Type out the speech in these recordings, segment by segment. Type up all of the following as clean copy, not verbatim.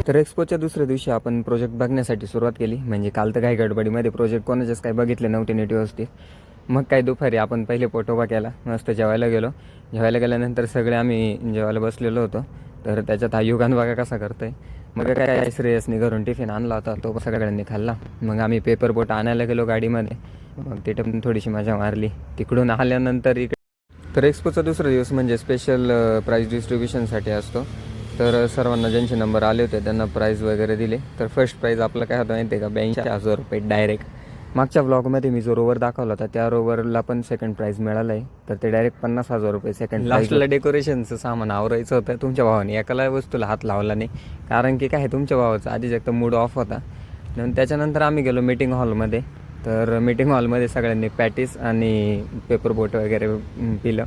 तर एक्सपोच्या दुसऱ्या दिवशी आपण प्रोजेक्ट बघण्यासाठी सुरुवात केली. म्हणजे काल तर काही गडबडीमध्ये प्रोजेक्ट कोणाचेच काही बघितले नव्हते नीट व्यवस्थित. मग काय दुपारी आपण पहिले पोटोबा केला, मस्त जेवायला गेलो. जेवायला गेल्यानंतर सगळे आम्ही जेवायला बसलेलो होतो. तर त्याच्यात हा युगान बघा कसा करतोय. मग काय श्रेयसने घरून टिफिन आणला होता, तो सगळ्यांनी खाल्ला. मग आम्ही पेपर बोट आणायला गेलो गाडीमध्ये. मग तिथे पण थोडीशी मजा मारली. तिकडून आल्यानंतर तर एक्सपोचा दुसरा दिवस म्हणजे स्पेशल प्राईज डिस्ट्रीब्युशनसाठी असतो. तर सर्वांना ज्यांचे नंबर आले होते त्यांना प्राईज वगैरे दिले. तर फर्स्ट प्राईज आपलं काय होतं माहिती आहे का, 82,000 रुपये डायरेक्ट. मागच्या ब्लॉगमध्ये मी जो रोवर दाखवला होता त्या रोवरला पण सेकंड प्राईज मिळाला आहे. तर ते डायरेक्ट 50,000 रुपये सेकंड. लास्टला डेकोरेशनचं सामान आवरायचं होतं. तुमच्या भावाने एकाला वस्तूला हात लावला नाही, कारण की काय तुमच्या भावाचा आधीच एक तर मूड ऑफ होता. त्याच्यानंतर आम्ही गेलो मीटिंग हॉलमध्ये. तर मीटिंग हॉलमध्ये सगळ्यांनी पॅटीस आणि पेपर बोट वगैरे पिलं.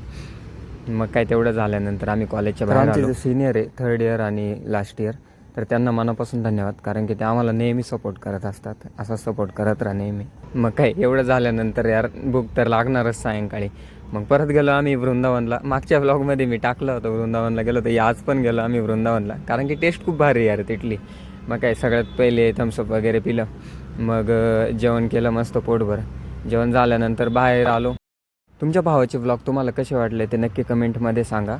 मग काय तेवढं झाल्यानंतर आम्ही कॉलेजच्या बाहेर आलो. जे सिनियर आहे, थर्ड इयर आणि लास्ट इयर, तर त्यांना मनापासून धन्यवाद, कारण की ते आम्हाला नेहमी सपोर्ट करत असतात. असा सपोर्ट करत राहा नेहमी. मग काय एवढं झाल्यानंतर यार भूक तर लागणारच सायंकाळी. मग परत गेलो आम्ही वृंदावनला. मागच्या ब्लॉगमध्ये मी टाकलं होतं वृंदावनला गेलो होतो. आज पण गेलो आम्ही वृंदावनला, कारण की टेस्ट खूप भारी यार तिथली. मग काय सगळ्यात पहिले थम्सअप वगैरे पिलं. मग जेवण केलं मस्त पोटभर. जेवण झाल्यानंतर बाहेर आलो. तुमच्या भावाचे व्लॉग तुम्हाला कसे वाटले ते नक्की कमेंटमध्ये सांगा.